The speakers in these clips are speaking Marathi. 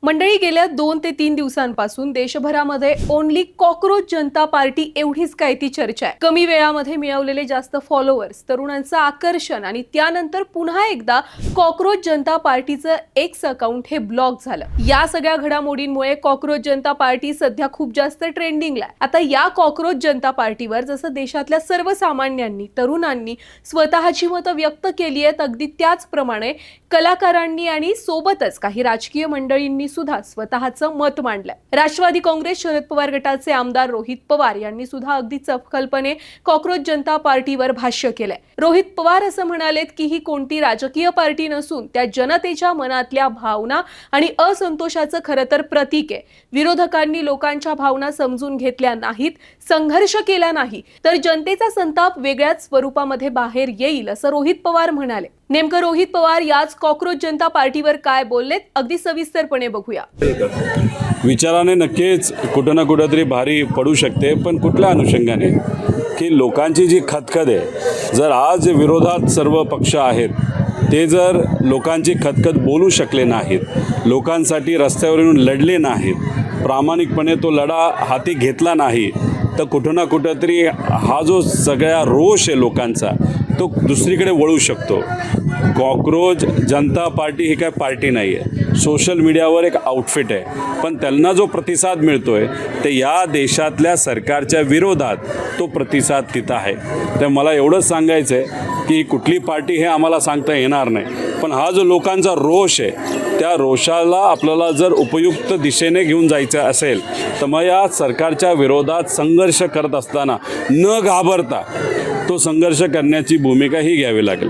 मंडळी गेल्या 2 ते 3 दिवसांपासून देशभरामध्ये ओनली कॉकरोच जनता पार्टी एवढीच काय ती चर्चा आहे। कमी वेळामध्ये मिळवलेले जास्त फॉलोअर्स, तरुणांचं आकर्षण आणि त्यानंतर पुन्हा एकदा कॉकरोच जनता पार्टीचं एक्स अकाउंट हे ब्लॉक झालं। या सगळ्या घडामोडींमुळे कॉकरोच जनता पार्टी सध्या खूप जास्त ट्रेंडिंगला आहे। आता या कॉकरोच जनता पार्टीवर जसं देशातल्या सर्वसामान्यांनी, तरुणांनी स्वतःची मतं व्यक्त केली आहेत, अगदी त्याचप्रमाणे कलाकारांनी आणि सोबतच काही राजकीय मंडळींनी सुद्धा स्वतःचं मत मांडलंय। राष्ट्रवादी काँग्रेस शरद पवार गटाचे आमदार रोहित पवार यांनी सुद्धा अगदी चपखलपणे कॉकरोच जनता पार्टीवर भाष्य केलंय। रोहित पवार असं म्हणालेत की ही कोणती राजकीय पार्टी नसून त्या जनतेच्या मनातल्या भावना आणि असंतोषाचं खरं तर प्रतीक आहे। विरोधकांनी लोकांच्या भावना समजून घेतल्या नाहीत, संघर्ष केला नाही तर जनतेचा संताप वेगळ्याच स्वरूपामध्ये बाहेर येईल असं रोहित पवार म्हणाले। नेमकं रोहित पवार याच कॉकरोच जनता पार्टीवर काय बोललेत अगदी सविस्तरपणे बघूया। विचाराने नक्कीच कुठं ना कुठंतरी भारी पडू शकते, पण कुठल्या अनुषंगाने की लोकांची जी खतखत आहे, जर आज विरोधात सर्व पक्ष आहेत ते जर लोकांची खतखत बोलू शकले नाहीत, लोकांसाठी रस्त्यावर येऊन लढले नाहीत, प्रामाणिकपणे तो लढा हाती घेतला नाही, तर कुठं ना कुठंतरी हा जो सगळा रोष आहे लोकांचा तो दुसरीकडे वळू शकतो। कॉकरोच जनता पार्टी ही काय पार्टी नाही आहे, सोशल मीडियावर एक आउटफिट आहे, पण त्यांना जो प्रतिसाद मिळतोय ते या देशातल्या सरकारच्या विरोधात तो प्रतिसाद तिथं आहे। तर मला एवढंच सांगायचं आहे की कुठली पार्टी हे आम्हाला सांगता येणार नाही, पण हा जो लोकांचा रोष आहे त्या रोषाला आपल्याला जर उपयुक्त दिशेने घेऊन जायचं असेल तर मग या सरकारच्या विरोधात संघर्ष करत असताना न घाबरता तो संघर्ष करण्याची भूमिका ही घ्यावी लागेल।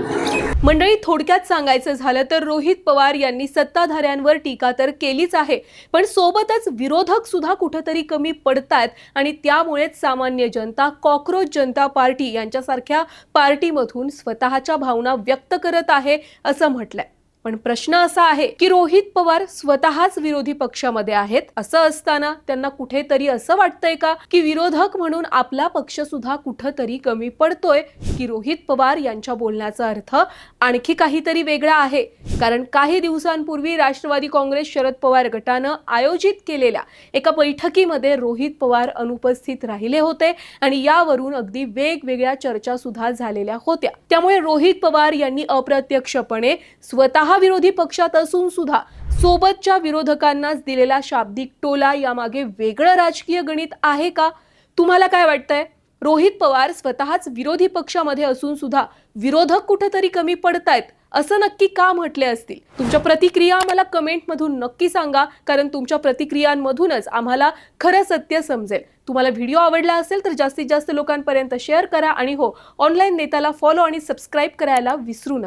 मंडळी, थोडक्यात सांगायचं झालं तर रोहित पवार यांनी सत्ताधाऱ्यांवर टीका तर केलीच आहे, पण सोबतच विरोधक सुद्धा कुठेतरी कमी पडतायत आणि त्यामुळेच सामान्य जनता कॉकरोच जनता पार्टी यांच्यासारख्या पार्टीमधून स्वतःच्या भावना व्यक्त करत आहे असं म्हटलंय। पण प्रश्न असा आहे की रोहित पवार स्वतःच विरोधी पक्षामध्ये आहेत, असं असताना त्यांना कुठेतरी असं वाटतंय का की विरोधक म्हणून आपला पक्ष सुद्धा कुठेतरी कमी पडतोय, की रोहित पवार यांच्या बोलण्याचा अर्थ आणखी काहीतरी वेगळा आहे? कारण काही दिवसांपूर्वी राष्ट्रवादी काँग्रेस शरद पवार गटानं आयोजित केलेल्या एका बैठकीमध्ये रोहित पवार अनुपस्थित राहिले होते आणि यावरून अगदी वेगवेगळ्या चर्चा सुद्धा झालेल्या होत्या। त्यामुळे रोहित पवार यांनी अप्रत्यक्षपणे स्वतः विरोधी पक्षात असून सुद्धा सोबतच्या विरोधकांनाच दिलेला शाब्दिक टोला यामागे वेगळं राजकीय गणित आहे का? तुम्हाला काय वाटतंय? रोहित पवार स्वतःच विरोधी पक्षामध्ये असून सुद्धा विरोधक कुठेतरी कमी पडतायत असं नक्की का म्हटले असतील? तुमच्या प्रतिक्रिया आम्हाला कमेंटमधून नक्की सांगा, कारण तुमच्या प्रतिक्रियांमधूनच आम्हाला खरं सत्य समजेल। तुम्हाला व्हिडिओ आवडला असेल तर जास्तीत जास्त लोकांपर्यंत शेअर करा आणि हो, ऑनलाईन नेताला फॉलो आणि सबस्क्राईब करायला विसरू नका।